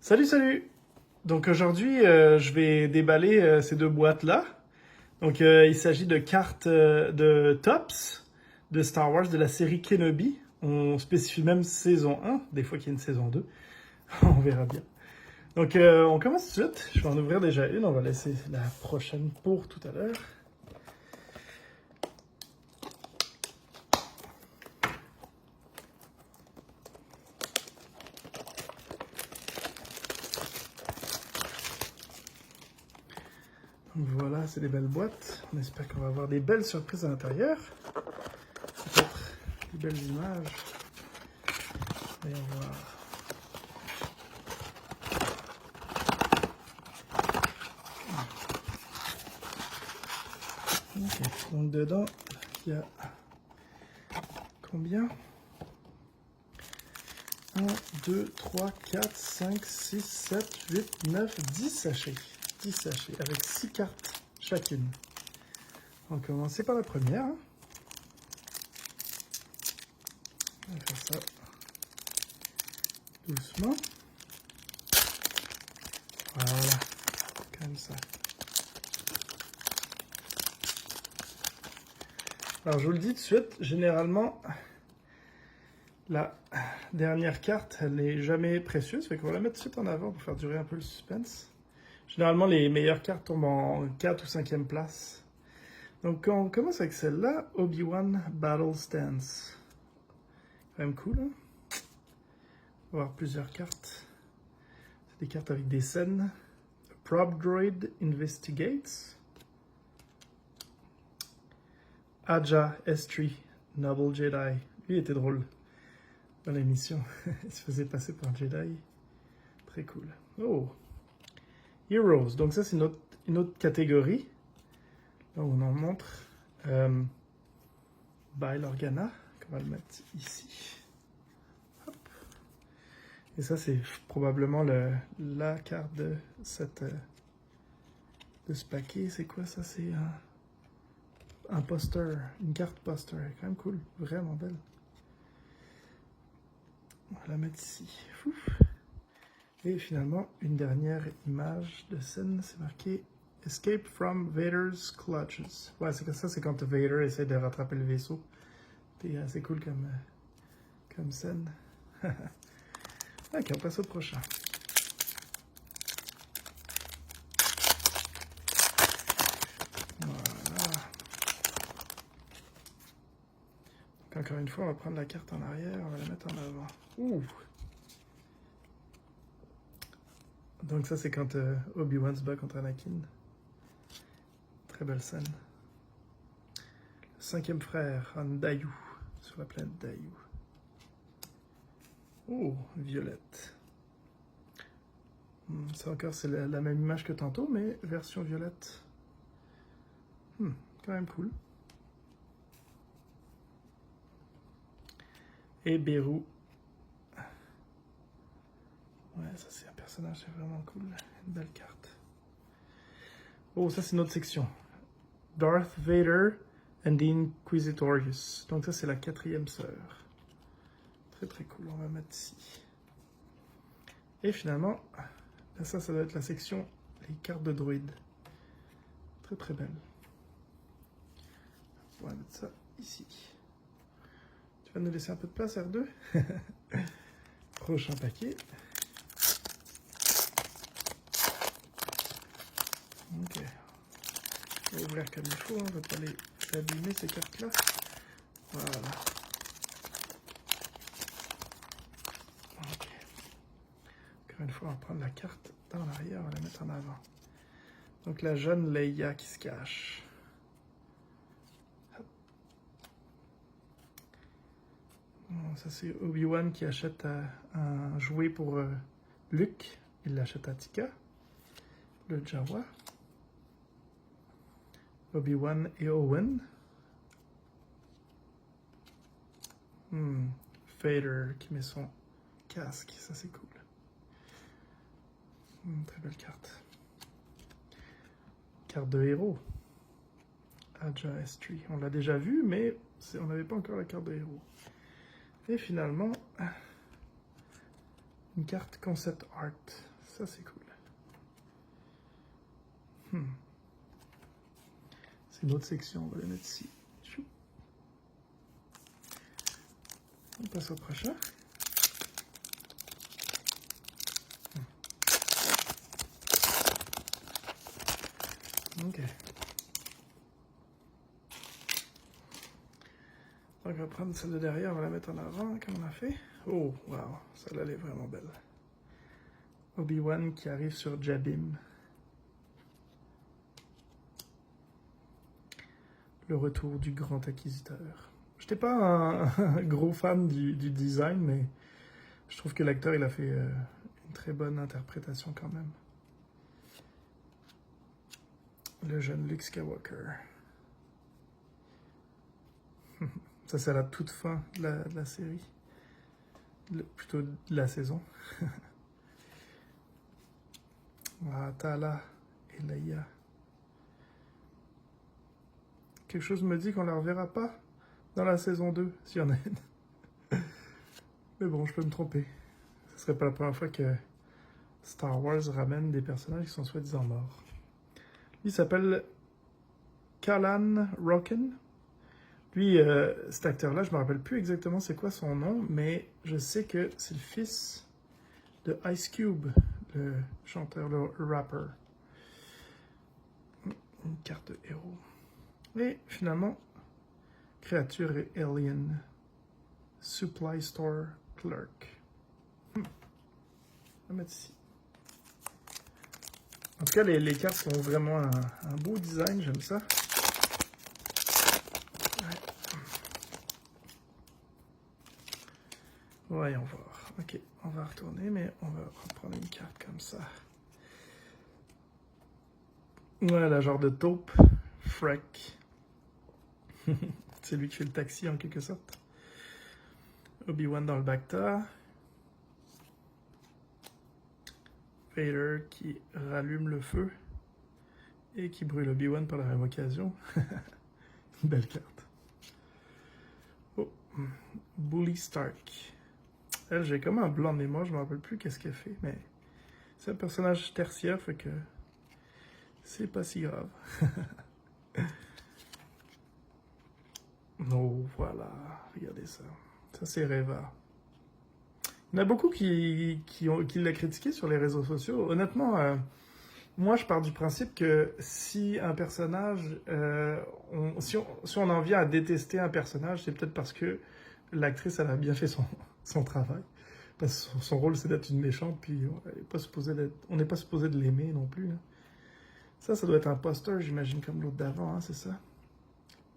Salut, salut! Donc aujourd'hui, je vais déballer ces deux boîtes-là. Donc il s'agit de cartes de Tops de Star Wars de la série Kenobi. On spécifie même saison 1, des fois qu'il y a une saison 2. On verra bien. Donc on commence tout de suite. Je vais en ouvrir déjà une. On va laisser la prochaine pour tout à l'heure. Voilà, c'est des belles boîtes. On espère qu'on va avoir des belles surprises à l'intérieur. Peut-être des belles images. Voyons voir. Ok, donc dedans, il y a combien? 1, 2, 3, 4, 5, 6, 7, 8, 9, 10 sachets. 10 sachets avec 6 cartes chacune. On va commencer par la première. On va faire ça doucement. Voilà, comme ça. Alors je vous le dis tout de suite, généralement, la dernière carte, elle n'est jamais précieuse, fait qu'on va la mettre tout de suite en avant pour faire durer un peu le suspense. Généralement, les meilleures cartes tombent en 4 ou 5e place. Donc on commence avec celle-là, Obi-Wan Battle Stance. Quand même cool, hein? On va avoir plusieurs cartes. C'est des cartes avec des scènes. Probe Droid Investigates. Aja Estri, Noble Jedi. Lui était drôle dans l'émission. Il se faisait passer pour un Jedi. Très cool. Oh! Heroes. Donc ça, c'est une autre catégorie. Là, on en montre. Bail Organa. On va le mettre ici. Hop. Et ça, c'est probablement la carte de ce paquet. C'est quoi ça? C'est un poster. Une carte poster. Quand même cool. Vraiment belle. On va la mettre ici. Ouf. Et finalement, une dernière image de scène. C'est marqué Escape from Vader's Clutches. Ouais, c'est ça, c'est quand Vader essaie de rattraper le vaisseau. C'est assez cool comme scène. Ok, on passe au prochain. Voilà. Donc, encore une fois, on va prendre la carte en arrière, on va la mettre en avant. Ouh! Donc ça, c'est quand Obi-Wan se bat contre Anakin. Très belle scène. Le 5e frère, en Dayu, sur la planète Dayu. Oh, violette. Ça encore, c'est la même image que tantôt, mais version violette. Quand même cool. Et Beru. Ouais, ça c'est un personnage, c'est vraiment cool. Une belle carte. Oh, ça c'est une autre section. Darth Vader and the Inquisitorius. Donc ça c'est la 4e sœur. Très très cool, on va mettre ici. Et finalement, ça doit être la section les cartes de droïdes. Très très belle. On va mettre ça ici. Tu vas nous laisser un peu de place, R2? Prochain paquet. Ok. On va ouvrir comme il faut, on ne va pas les abîmer ces cartes-là. Voilà. Ok. Encore une fois, on va prendre la carte dans l'arrière, on va la mettre en avant. Donc la jeune Leia qui se cache. Bon, ça c'est Obi-Wan qui achète un jouet pour Luke. Il l'achète à Tika, le Jawa. Obi-Wan et Owen. Vader qui met son casque, ça c'est cool. Très belle carte. Carte de héros. Aja Estri. On l'a déjà vu, mais on n'avait pas encore la carte de héros. Et finalement, une carte concept art. Ça, c'est cool. C'est une autre section, on va la mettre ici. On passe au prochain. Ok. Donc, on va prendre celle de derrière, on va la mettre en avant, comme on a fait. Oh, wow, celle-là, elle est vraiment belle. Obi-Wan qui arrive sur Jabim. Le retour du grand acquisiteur. Je n'étais pas un gros fan du design, mais je trouve que l'acteur, il a fait une très bonne interprétation quand même. Le jeune Luke Skywalker. Ça, c'est à la toute fin de la série. Plutôt de la saison. Tala et Leia. Quelque chose me dit qu'on la reverra pas dans la saison 2, s'il y en a une. Mais bon, je peux me tromper. Ce serait pas la première fois que Star Wars ramène des personnages qui sont soi-disant morts. Lui s'appelle Callan Rocken. Lui, cet acteur-là, je me rappelle plus exactement c'est quoi son nom, mais je sais que c'est le fils de Ice Cube, le chanteur, le rapper. Une carte de héros. Et finalement, créature et alien. Supply Store Clerk. On va mettre ici. En tout cas, les cartes ont vraiment un beau design, j'aime ça. Voyons voir. Ok, on va retourner, mais on va reprendre une carte comme ça. Voilà, genre de taupe. Freck. C'est lui qui fait le taxi en quelque sorte. Obi-Wan dans le Bacta. Vader qui rallume le feu et qui brûle Obi-Wan par la même occasion. Une belle carte. Oh, Bully Stark. Elle, j'ai comme un blanc de mémoire, je me rappelle plus qu'est-ce qu'elle fait, mais c'est un personnage tertiaire, fait que c'est pas si grave. Oh, voilà, regardez ça. Ça, c'est Reva. Il y en a beaucoup qui l'a critiqué sur les réseaux sociaux. Honnêtement, moi, je pars du principe que si un personnage... si on en vient à détester un personnage, c'est peut-être parce que l'actrice, elle a bien fait son travail. Parce que son rôle, c'est d'être une méchante, puis on n'est pas supposé de l'aimer non plus. Hein. Ça doit être un poster, j'imagine, comme l'autre d'avant, hein, c'est ça?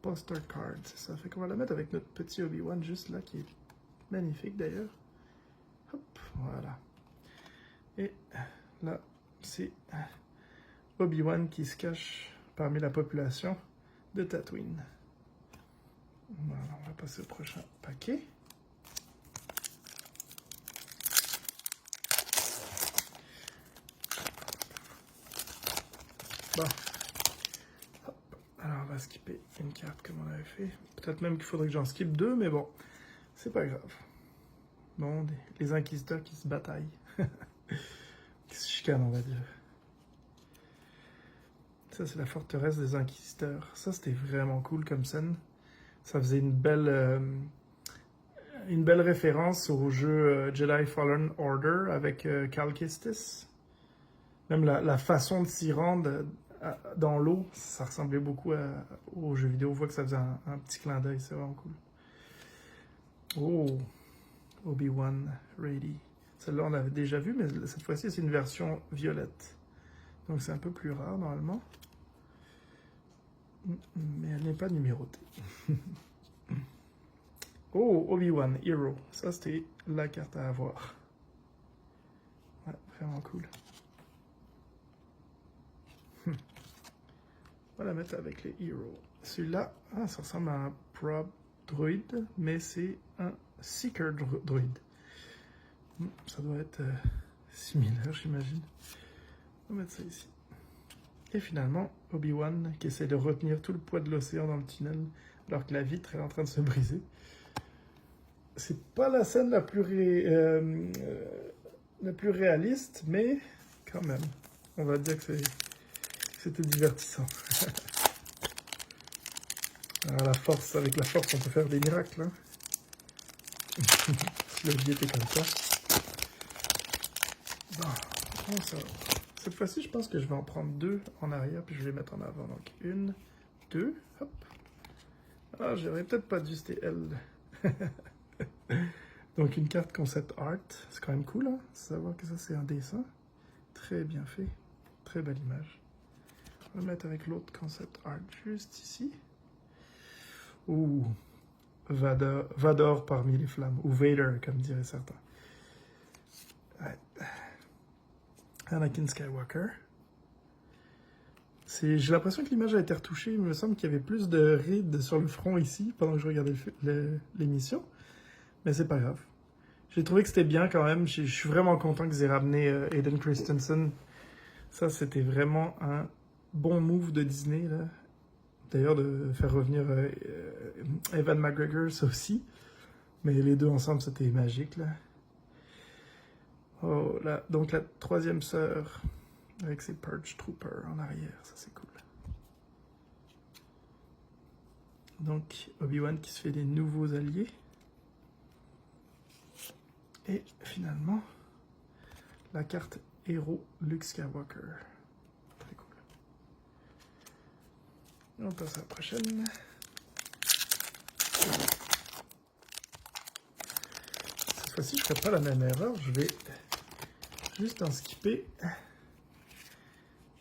Poster card, c'est ça. Fait qu'on va la mettre avec notre petit Obi-Wan juste là, qui est magnifique d'ailleurs. Hop, voilà. Et là, c'est Obi-Wan qui se cache parmi la population de Tatooine. Voilà, on va passer au prochain paquet. Bon. Hop. Alors, on va skipper une carte comme on avait fait. Peut-être même qu'il faudrait que j'en skip deux, mais bon, c'est pas grave. Bon, les inquisiteurs qui se bataillent. Qui se chicanent, on va dire. Ça, c'est la forteresse des inquisiteurs. Ça, c'était vraiment cool comme scène. Ça faisait une belle référence au jeu Jedi Fallen Order avec Cal Kestis. Même la façon de s'y rendre dans l'eau, ça ressemblait beaucoup au jeu vidéo. On voit que ça faisait un petit clin d'œil, c'est vraiment cool. Oh, Obi-Wan Ready. Celle-là, on l'avait déjà vue, mais cette fois-ci, c'est une version violette. Donc, c'est un peu plus rare, normalement. Mais elle n'est pas numérotée. Oh, Obi-Wan Hero. Ça, c'était la carte à avoir. Ouais, vraiment cool. On va la mettre avec les Heroes. Celui-là, ça ressemble à un Probe Droid, mais c'est un Seeker Droid. Ça doit être similaire, j'imagine. On va mettre ça ici. Et finalement, Obi-Wan qui essaie de retenir tout le poids de l'océan dans le tunnel, alors que la vitre est en train de se briser. C'est pas la scène la plus réaliste, mais Quand même. On va dire que c'était divertissant. Alors, avec la force, on peut faire des miracles. Hein. Si la vie était comme ça. Bon, ça va. Cette fois-ci, je pense que je vais en prendre 2 en arrière, puis je vais les mettre en avant. Donc, 1, 2, hop. Ah, j'aurais peut-être pas dû, c'était L. Donc, une carte concept art. C'est quand même cool, hein, de savoir que ça, c'est un dessin. Très bien fait. Très belle image. On va le mettre avec l'autre concept art juste ici. Ouh. Vador parmi les flammes. Ou Vader, comme diraient certains. Ouais. Anakin Skywalker. J'ai l'impression que l'image a été retouchée. Il me semble qu'il y avait plus de rides sur le front ici pendant que je regardais l'émission. Mais c'est pas grave. J'ai trouvé que c'était bien quand même. Je suis vraiment content qu'ils aient ramené Hayden Christensen. Ça, c'était vraiment un bon move de Disney, là. D'ailleurs, de faire revenir Evan McGregor, ça aussi. Mais les deux ensemble, c'était magique, là. Oh, là, donc la troisième sœur, avec ses Purge Troopers en arrière, ça c'est cool. Donc, Obi-Wan qui se fait des nouveaux alliés. Et finalement, la carte héros Luke Skywalker. Très cool. On passe à la prochaine. Cette fois-ci, je ne ferai pas la même erreur. Je vais juste en skipper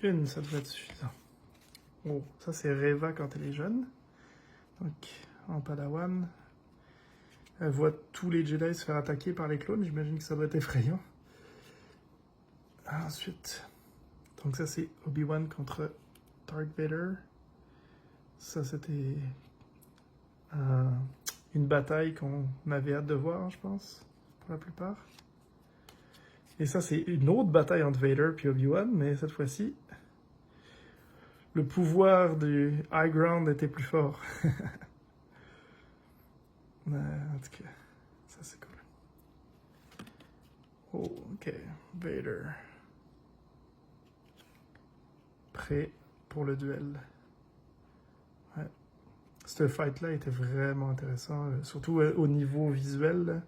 une, ça devrait être suffisant. Oh, ça c'est Reva quand elle est jeune. Donc, en Padawan. Elle voit tous les Jedi se faire attaquer par les clones. J'imagine que ça doit être effrayant. Ensuite, donc ça c'est Obi-Wan contre Darth Vader. Ça c'était une bataille qu'on avait hâte de voir, je pense, pour la plupart. Et ça c'est une autre bataille entre Vader et Obi-Wan, mais cette fois-ci, le pouvoir du High Ground était plus fort. En tout cas, ça c'est cool. Oh, ok, Vader. Prêt pour le duel. Ouais. Ce fight-là était vraiment intéressant, surtout au niveau visuel. Là.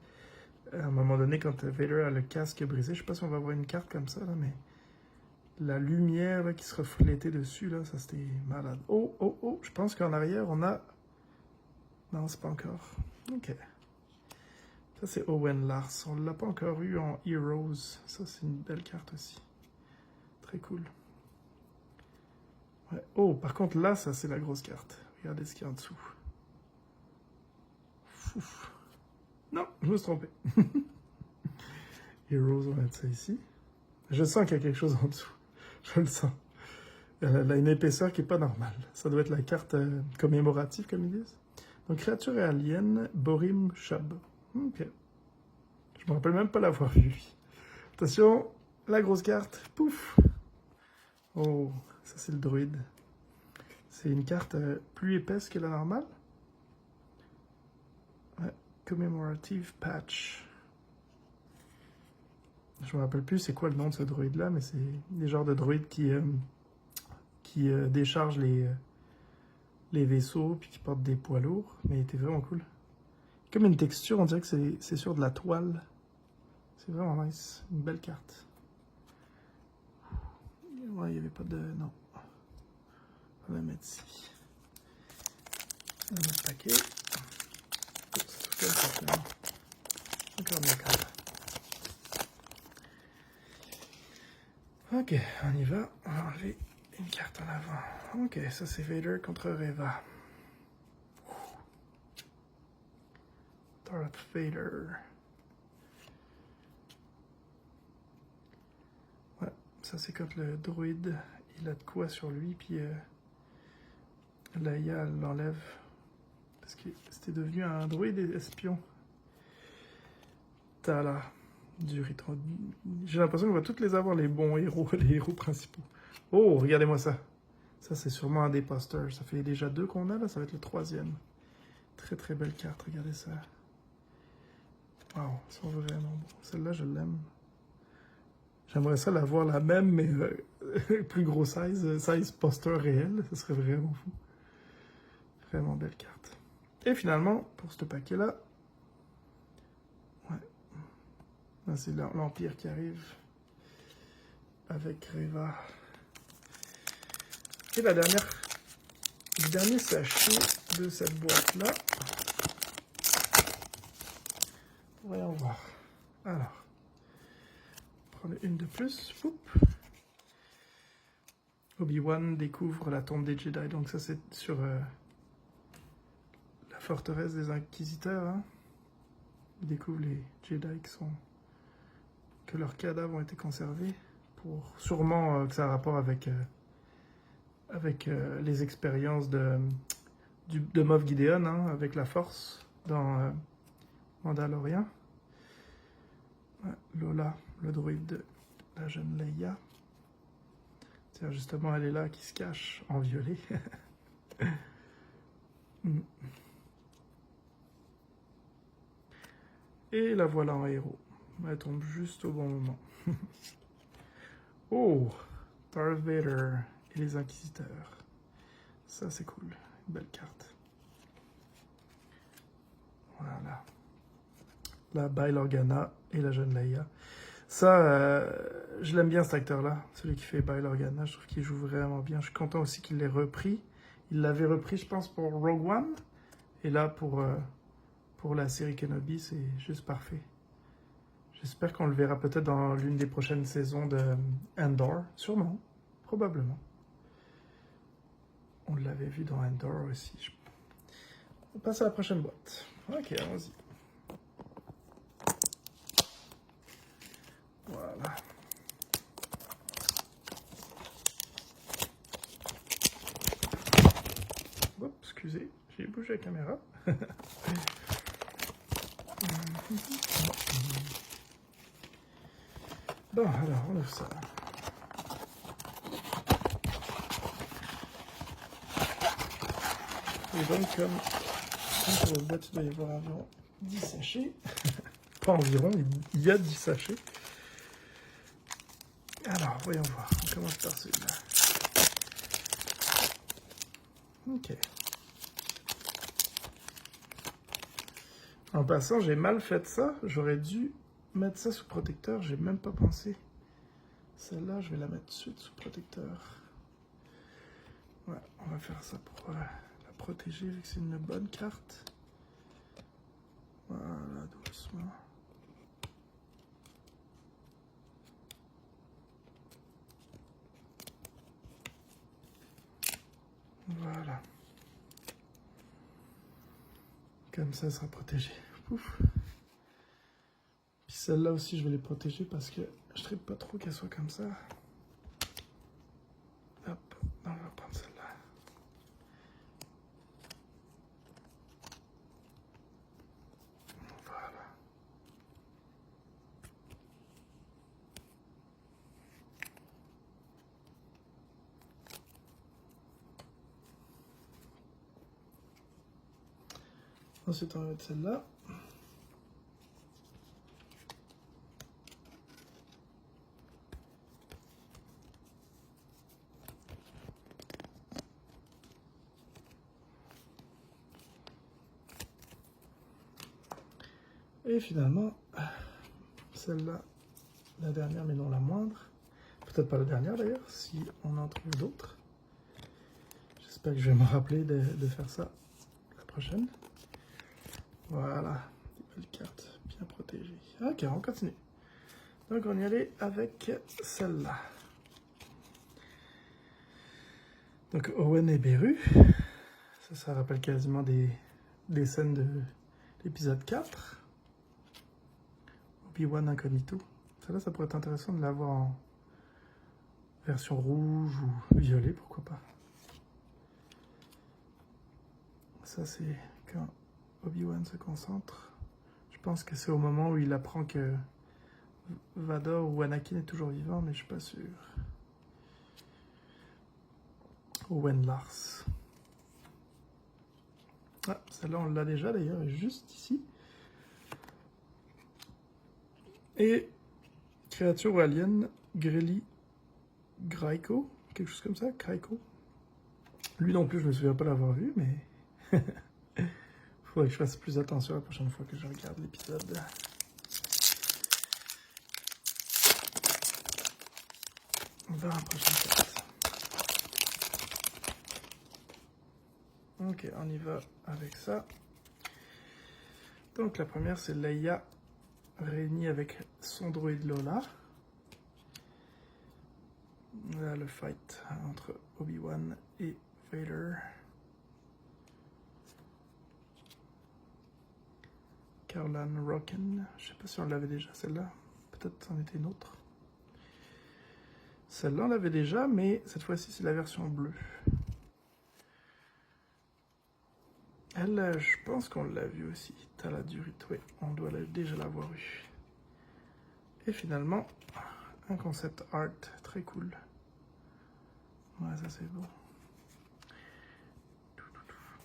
À un moment donné, quand Vader a le casque brisé, je sais pas si on va voir une carte comme ça, là, mais la lumière là, qui se reflétait dessus, là, ça c'était malade. Oh, oh, oh, je pense qu'en arrière, on a... Non, c'est pas encore. Ok. Ça, c'est Owen Lars. On l'a pas encore eu en Heroes. Ça, c'est une belle carte aussi. Très cool. Ouais. Oh, par contre, là, ça, c'est la grosse carte. Regardez ce qu'il y a en dessous. Ouf. Non, je me suis trompé. Heroes, on va mettre ça ici. Je sens qu'il y a quelque chose en dessous. Je le sens. Elle a une épaisseur qui n'est pas normale. Ça doit être la carte commémorative, comme ils disent. Donc, créature et alien, Borim Shab. Ok. Je me rappelle même pas l'avoir vu, lui. Attention, la grosse carte. Pouf. Oh, ça c'est le droïde. C'est une carte plus épaisse que la normale. Ouais. Commemorative Patch. Je me rappelle plus c'est quoi le nom de ce droïde-là, mais c'est des genres de droïdes qui déchargent les vaisseaux puis qui portent des poids lourds. Mais il était vraiment cool. Comme une texture, on dirait que c'est sur de la toile. C'est vraiment nice. Une belle carte. Ouais, il n'y avait pas de... Non. On va la mettre ici. Un autre paquet. Encore mieux quand même. Ok, on y va. On va enlever une carte en avant. Ok, ça c'est Vader contre Reva. Darth Vader. Ouais, ça c'est quand le droïde, il a de quoi sur lui, puis Leia l'enlève. Parce que c'était devenu un droïde espion. Tala. Du Ritron. J'ai l'impression qu'on va toutes les avoir, les bons héros, les héros principaux. Oh, regardez-moi ça. Ça, c'est sûrement un des posters. Ça fait déjà 2 qu'on a, là. Ça va être le 3e. Très, très belle carte. Regardez ça. Wow, ils sont vraiment beaux. Celle-là, je l'aime. J'aimerais ça l'avoir la même, mais plus gros size poster réel. Ce serait vraiment fou. Vraiment belle carte. Et finalement, pour ce paquet-là, ouais. Là, c'est l'Empire qui arrive avec Reva. Et le dernier sachet de cette boîte-là. Voyons voir. Alors, prendre une de plus. Oup. Obi-Wan découvre la tombe des Jedi. Donc ça, c'est sur la forteresse des Inquisiteurs. Hein. Il découvre les Jedi que leurs cadavres ont été conservés. Pour sûrement que ça a rapport avec les expériences de Moff Gideon, hein, avec la Force dans Mandalorian. Ouais, Lola, le droïde de la jeune Leia. Tiens, justement, elle est là qui se cache en violet. Et la voilà en héros. Elle tombe juste au bon moment. Oh, Darth Vader et les Inquisiteurs. Ça, c'est cool. Une belle carte. Voilà. La Bail Organa et la jeune Leia. Ça, je l'aime bien cet acteur-là, celui qui fait Bail Organa. Je trouve qu'il joue vraiment bien. Je suis content aussi qu'il l'ait repris. Il l'avait repris, je pense, pour Rogue One. Et là, pour la série Kenobi, c'est juste parfait. J'espère qu'on le verra peut-être dans l'une des prochaines saisons de Andor. Sûrement, probablement. On l'avait vu dans Andor aussi. On passe à la prochaine boîte. Ok, allons-y. Voilà. Oups, excusez, j'ai bougé la caméra. Bon, alors, on ouvre ça. Et donc, comme sur la boîte, il doit y avoir environ 10 sachets. Pas environ, il y a 10 sachets. Alors, voyons voir. On commence par celui-là. Ok. En passant, j'ai mal fait ça. J'aurais dû mettre ça sous protecteur. J'ai même pas pensé. Celle-là, je vais la mettre tout de suite sous protecteur. Ouais, on va faire ça pour la protéger vu que c'est une bonne carte. Voilà, doucement. Voilà. Comme ça, elle sera protégée. Pouf. Puis celle-là aussi, je vais les protéger parce que je ne tripe pas trop qu'elle soit comme ça. Hop, on va prendre celle-là. Voilà. Ensuite, on va mettre celle-là. Et finalement, celle-là, la dernière mais non la moindre. Peut-être pas la dernière d'ailleurs, si on en trouve d'autres. J'espère que je vais me rappeler de faire ça la prochaine. Voilà, des belles cartes bien protégées. Ok, on continue. Donc on y allait avec celle-là. Donc Owen et Beru. Ça rappelle quasiment des scènes de l'épisode 4. Obi-Wan Incognito. Celle-là, ça pourrait être intéressant de l'avoir en version rouge ou violet, pourquoi pas. Ça, c'est quand Obi-Wan se concentre. Je pense que c'est au moment où il apprend que Vador ou Anakin est toujours vivant, mais je suis pas sûr. Owen Lars. Ah, celle-là, on l'a déjà d'ailleurs, juste ici. Et créature ou alien, Grelly Graiko, quelque chose comme ça, Graiko. Lui non plus, je me souviens pas l'avoir vu, mais faudrait que je fasse plus attention la prochaine fois que je regarde l'épisode. On va à la prochaine carte. Ok, on y va avec ça. Donc la première, c'est Leia réunie avec son droïde Lola. Là, le fight entre Obi-Wan et Vader. Carlan Rocken. Je sais pas si on l'avait déjà celle-là. Peut-être c'en était une autre. Celle-là, on l'avait déjà, mais cette fois-ci, c'est la version bleue. Elle, je pense qu'on l'a vue aussi. Tala Durit, oui, on doit déjà l'avoir eu. Et finalement, un concept art très cool. Ouais, ça c'est beau.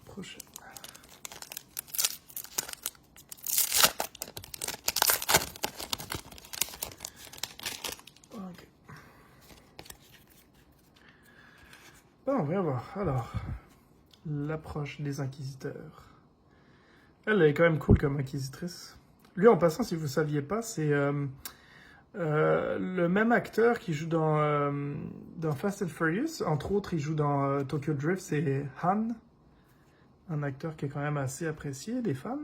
Prochaine. Ok. Bon, on va voir. Alors, l'approche des inquisiteurs. Elle est quand même cool comme inquisitrice. Lui, en passant, si vous ne saviez pas, c'est le même acteur qui joue dans Fast and Furious. Entre autres, il joue dans Tokyo Drift, c'est Han. Un acteur qui est quand même assez apprécié des fans.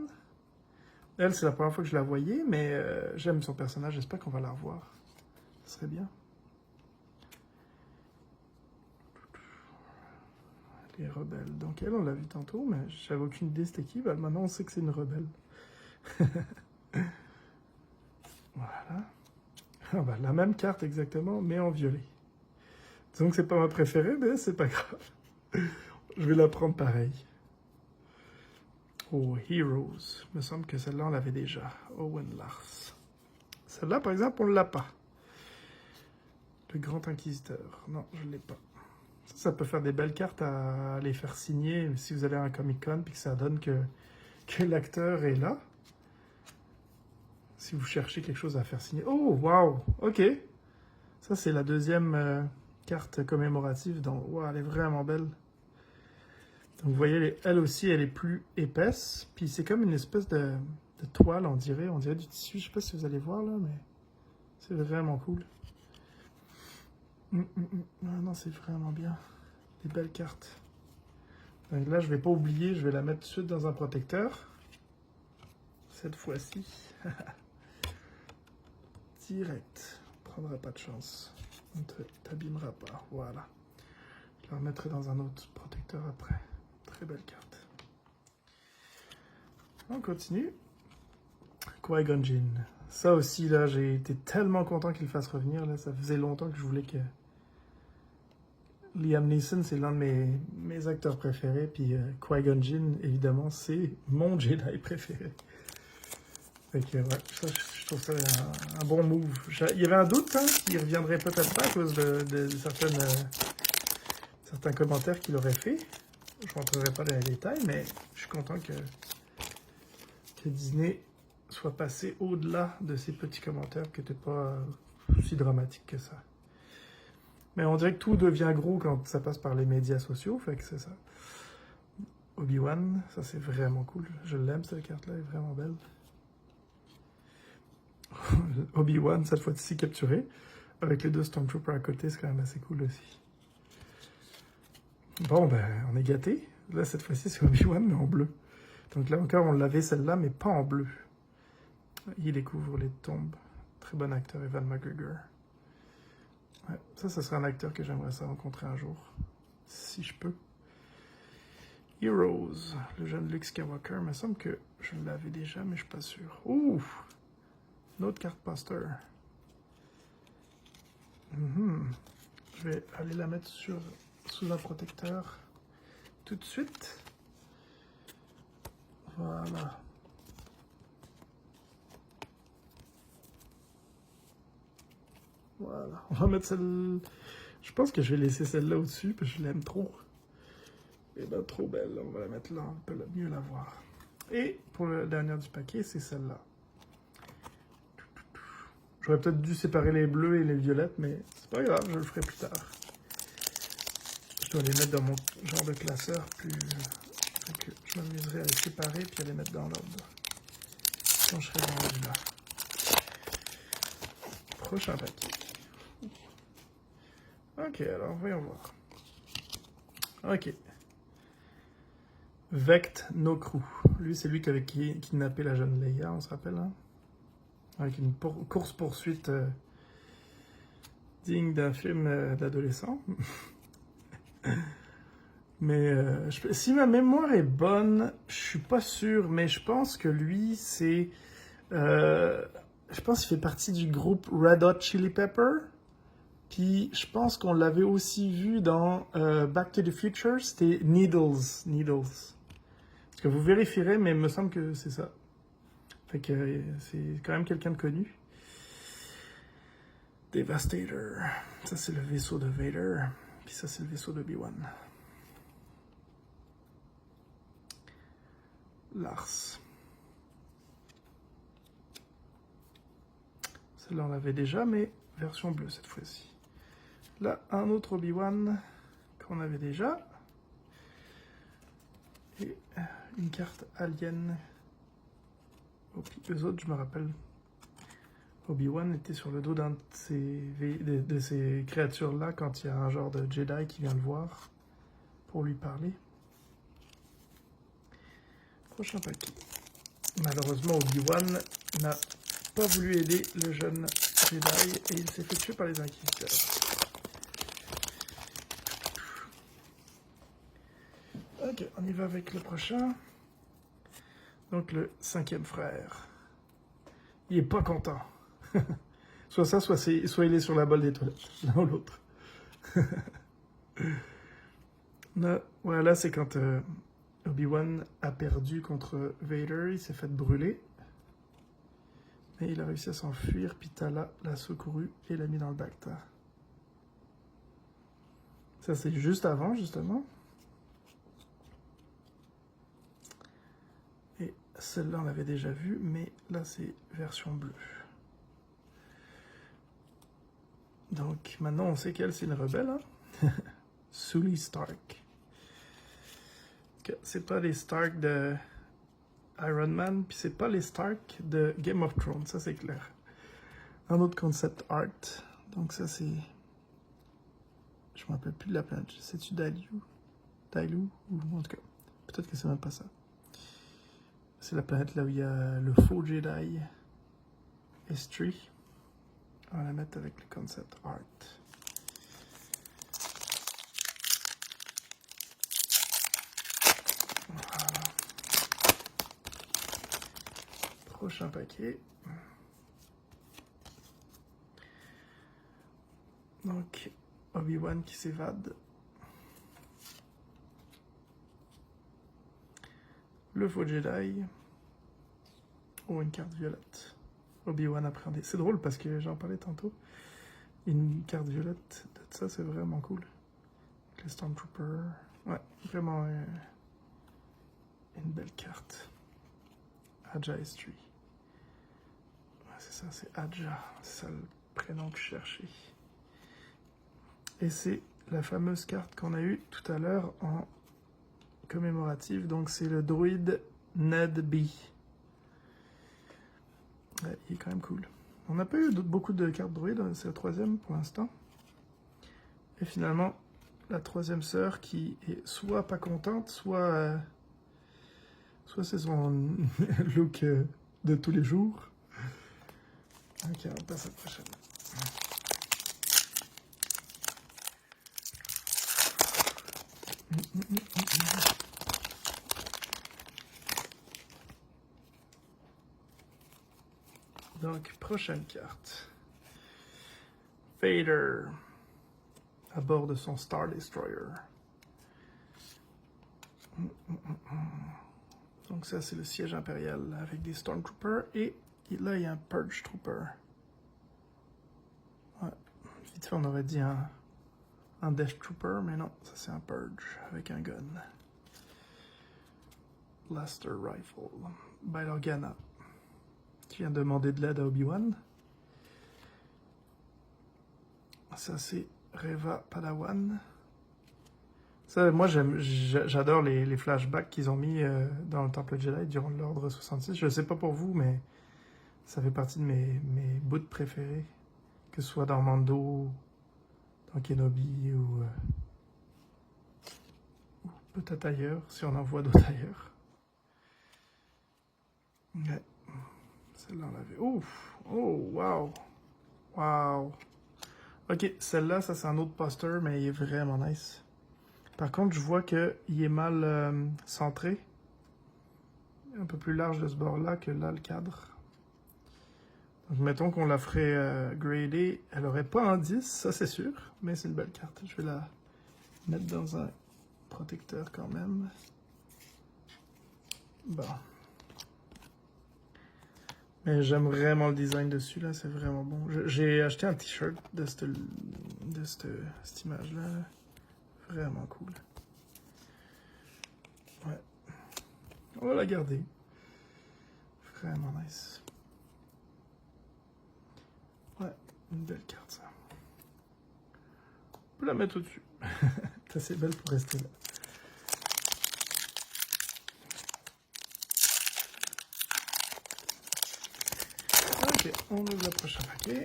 Elle, c'est la première fois que je la voyais, mais j'aime son personnage. J'espère qu'on va la revoir. Ce serait bien. Les rebelles. Donc elle, on l'a vu tantôt, mais j'avais aucune idée c'était qui. Bah, maintenant, on sait que c'est une rebelle. Voilà. Ah bah, la même carte exactement, mais en violet. Disons que c'est pas ma préférée, mais c'est pas grave. Je vais la prendre pareil. Oh, Heroes. Il me semble que celle-là, on l'avait déjà. Owen Lars. Celle-là, par exemple, on ne l'a pas. Le Grand Inquisiteur. Non, je ne l'ai pas. Ça peut faire des belles cartes à les faire signer si vous allez à un Comic-Con puis que ça donne que l'acteur est là. Si vous cherchez quelque chose à faire signer. Oh, waouh! Ok. Ça, c'est la deuxième carte commémorative. Wow, elle est vraiment belle. Donc, vous voyez, elle aussi, elle est plus épaisse. Puis c'est comme une espèce de toile, on dirait du tissu. Je sais pas si vous allez voir là, mais c'est vraiment cool. Ah non, c'est vraiment bien. Des belles cartes. Donc là, je vais pas oublier, je vais la mettre tout de suite dans un protecteur. Cette fois-ci. Direct. Prendra pas de chance. On ne t'abîmera pas. Voilà. Je la remettrai dans un autre protecteur après. Très belle carte. On continue. Qui-Gon Jinn. Ça aussi, là, j'ai été tellement content qu'il fasse revenir. Là. Ça faisait longtemps que je voulais que... Liam Neeson, c'est l'un de mes acteurs préférés. Puis Qui-Gon Jinn, évidemment, c'est mon Jedi préféré. Fait que, ouais, ça, je trouve ça un bon move. Il y avait un doute hein, qu'il reviendrait peut-être pas à cause de certains commentaires qu'il aurait fait. Je ne rentrerai pas dans les détails, mais je suis content que Disney soit passé au-delà de ces petits commentaires qui n'étaient pas si dramatiques que ça. Mais on dirait que tout devient gros quand ça passe par les médias sociaux, fait que c'est ça. Obi-Wan, ça c'est vraiment cool. Je l'aime cette carte-là, elle est vraiment belle. Obi-Wan, cette fois-ci capturé, avec les deux Stormtroopers à côté, c'est quand même assez cool aussi. Bon, ben, on est gâtés. Là, cette fois-ci, c'est Obi-Wan, mais en bleu. Donc là encore, on l'avait celle-là, mais pas en bleu. Il découvre les tombes. Très bon acteur, Ewan McGregor. Ouais, ça serait un acteur que j'aimerais ça rencontrer un jour. Si je peux. Heroes, le jeune Luke Skywalker. Il me semble que je l'avais déjà, mais je suis pas sûr. Ouh! Une autre carte poster. Je vais aller la mettre sous un protecteur tout de suite. Voilà. Voilà. On va mettre celle... Je pense que je vais laisser celle-là au-dessus, parce que je l'aime trop. Elle est bien trop belle. On va la mettre là, on peut mieux la voir. Et pour la dernière du paquet, c'est celle-là. J'aurais peut-être dû séparer les bleus et les violettes, mais c'est pas grave, je le ferai plus tard. Je dois les mettre dans mon genre de classeur, que je m'amuserai à les séparer puis à les mettre dans l'ordre. Quand je serai rendu là. Prochain paquet. Ok, alors voyons voir. Ok. Vect Nokru. Lui, c'est lui qui avait kidnappé la jeune Leia, on se rappelle, hein? Avec une course-poursuite digne d'un film d'adolescent. Mais si ma mémoire est bonne, je suis pas sûr, mais je pense que lui, c'est... je pense qu'il fait partie du groupe Red Hot Chili Pepper. Puis je pense qu'on l'avait aussi vu dans Back to the Future, c'était Needles. Parce que vous vérifierez, mais il me semble que c'est ça. Fait que c'est quand même quelqu'un de connu. Devastator. Ça, c'est le vaisseau de Vader. Puis ça, c'est le vaisseau de Obi-Wan. Lars. Celle-là, on l'avait déjà, mais version bleue cette fois-ci. Là, un autre Obi-Wan qu'on avait déjà. Et une carte alien. Eux autres, je me rappelle. Obi-Wan était sur le dos d'un de ces créatures-là quand il y a un genre de Jedi qui vient le voir pour lui parler. Prochain paquet. Malheureusement, Obi-Wan n'a pas voulu aider le jeune Jedi et il s'est fait tuer par les Inquisiteurs. Ok, on y va avec le prochain. Donc le 5e frère. Il est pas content. Soit ça, soit il est sur la balle des toilettes. L'un ou l'autre. Voilà, c'est quand Obi-Wan a perdu contre Vader. Il s'est fait brûler. Mais il a réussi à s'enfuir. Puis Tala l'a secouru et l'a mis dans le Bacta. Ça, c'est juste avant, justement. Et celle-là, on l'avait déjà vue, mais là, c'est version bleue. Donc, maintenant, on sait qu'elle, c'est une rebelle. Hein? Sully Stark. C'est pas les Stark de Iron Man, puis c'est pas les Stark de Game of Thrones, ça c'est clair. Un autre concept art. Donc ça c'est... Je me rappelle plus de la planète. C'est-tu Dailu? Ou en tout cas, peut-être que c'est même pas ça. C'est la planète là où il y a le faux Jedi. Estrie. On va la mettre avec le concept art. Voilà. Prochain paquet. Donc, Obi-Wan qui s'évade. Le faux Jedi. Oh, une carte violette. Obi-Wan appréhendé. C'est drôle parce que j'en parlais tantôt. Une carte violette de ça, c'est vraiment cool. Avec les Stormtroopers. Ouais, vraiment une belle carte. Aja Estrie. Ouais, c'est ça, c'est Aja. C'est ça le prénom que je cherchais. Et c'est la fameuse carte qu'on a eue tout à l'heure en commémorative. Donc c'est le droïde Ned B. Ouais, il est quand même cool. On n'a pas eu beaucoup de cartes droïdes, c'est la 3e pour l'instant. Et finalement, la 3e sœur qui est soit pas contente, soit c'est son look de tous les jours. Ok, on passe à la prochaine. Donc, prochaine carte. Vader, à bord de son Star Destroyer. Donc ça, c'est le siège impérial avec des Stormtroopers. Et là, il y a un Purge Trooper. Ouais. Vite fait, on aurait dit un Death Trooper, mais non, ça c'est un Purge avec un gun. Blaster Rifle. Bail Organa. Qui vient demander de l'aide à Obi-Wan. Ça, c'est Reva Padawan. Ça, moi, j'adore les flashbacks qu'ils ont mis dans le Temple Jedi durant l'Ordre 66. Je sais pas pour vous, mais ça fait partie de mes bouts préférés. Que ce soit dans Mando, dans Kenobi ou peut-être ailleurs, si on en voit d'autres ailleurs. Ouais. Celle-là, on l'avait. Ouf! Oh, wow! Wow! Ok, celle-là, ça c'est un autre poster, mais il est vraiment nice. Par contre, je vois qu'il est mal centré. Un peu plus large de ce bord-là que là, le cadre. Donc, mettons qu'on la ferait grader. Elle aurait pas un 10, ça c'est sûr, mais c'est une belle carte. Je vais la mettre dans un protecteur quand même. Bon. Mais j'aime vraiment le design dessus, là, c'est vraiment bon. J'ai acheté un t-shirt de cette image-là. Vraiment cool. Ouais. On va la garder. Vraiment nice. Ouais, une belle carte, ça. On peut la mettre au-dessus. C'est assez belle pour rester là. Ok, on ouvre le prochain paquet.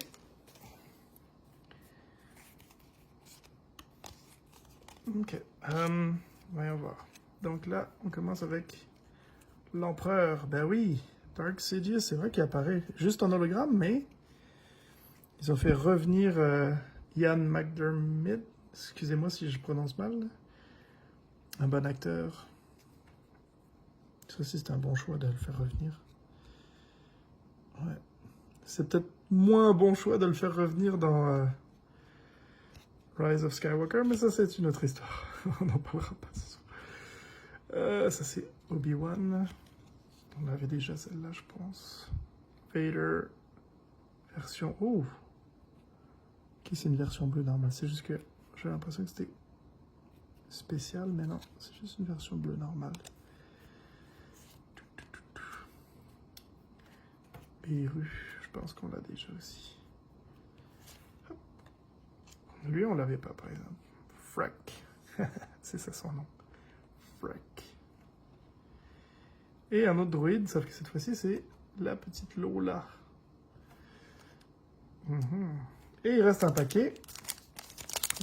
Ok, voyons voir. Donc là, on commence avec l'Empereur. Ben oui, Dark Sidious, c'est vrai qu'il apparaît juste en hologramme, mais ils ont fait revenir Ian McDermott. Excusez-moi si je prononce mal. Un bon acteur. Ça aussi, c'est un bon choix de le faire revenir. Ouais. C'est peut-être moins un bon choix de le faire revenir dans Rise of Skywalker, mais ça, c'est une autre histoire. On n'en parlera pas ce soir. Ça, c'est Obi-Wan. On avait déjà celle-là, je pense. Vader. Version... Oh! Ok, c'est une version bleue normale. C'est juste que j'ai l'impression que c'était spécial, mais non. C'est juste une version bleue normale. Beru, je pense qu'on l'a déjà aussi. Hop. Lui, on l'avait pas, par exemple. Freck. C'est ça son nom. Freck. Et un autre droïde, sauf que cette fois-ci, c'est la petite Lola. Et il reste un paquet.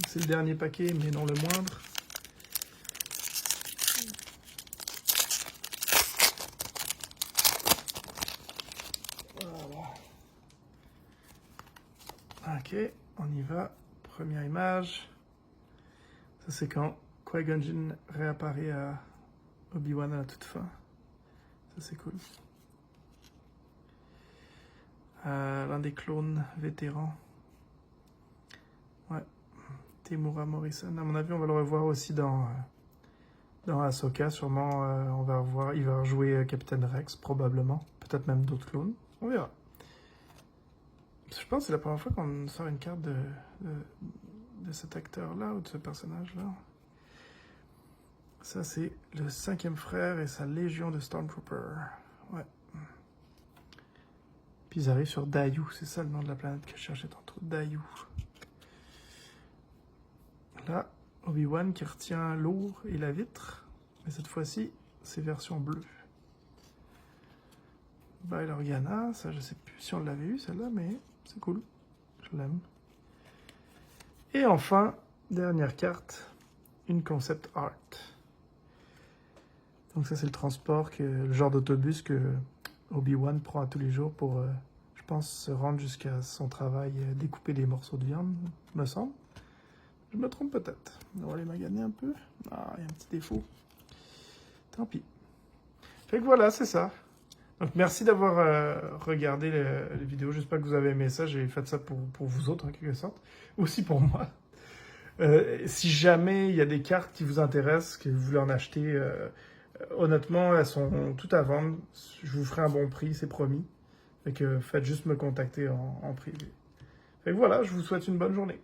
C'est le dernier paquet, mais non le moindre. Voilà. Ok, on y va. Première image. Ça, c'est quand Qui-Gon Jinn réapparaît à Obi-Wan à la toute fin. Ça, c'est cool. L'un des clones vétérans. Ouais. Temuera Morrison. À mon avis, on va le revoir aussi dans Ahsoka. Sûrement, on va revoir. Il va rejouer Captain Rex, probablement. Peut-être même d'autres clones. On verra. Je pense que c'est la première fois qu'on sort une carte de cet acteur-là ou de ce personnage-là. Ça, c'est le 5e frère et sa légion de Stormtroopers. Ouais. Puis ils arrivent sur Dayu. C'est ça le nom de la planète que je cherchais tantôt. Dayu. Là, Obi-Wan qui retient l'eau et la vitre. Mais cette fois-ci, c'est version bleue. Bail Organa. Ça, je sais plus si on l'avait eu, celle-là, mais c'est cool. Je l'aime. Et enfin, dernière carte. Une concept art. Donc ça, c'est le transport, le genre d'autobus que Obi-Wan prend à tous les jours pour, je pense, se rendre jusqu'à son travail, découper des morceaux de viande, me semble. Je me trompe peut-être. On va les maganer un peu. Ah, il y a un petit défaut. Tant pis. Fait que voilà, c'est ça. Donc merci d'avoir regardé les vidéos. J'espère que vous avez aimé ça. J'ai fait ça pour vous autres, en quelque sorte. Aussi pour moi. Si jamais il y a des cartes qui vous intéressent, que vous voulez en acheter... honnêtement, elles sont toutes à vendre. Je vous ferai un bon prix, c'est promis. Fait que faites juste me contacter en privé. Fait que voilà, je vous souhaite une bonne journée.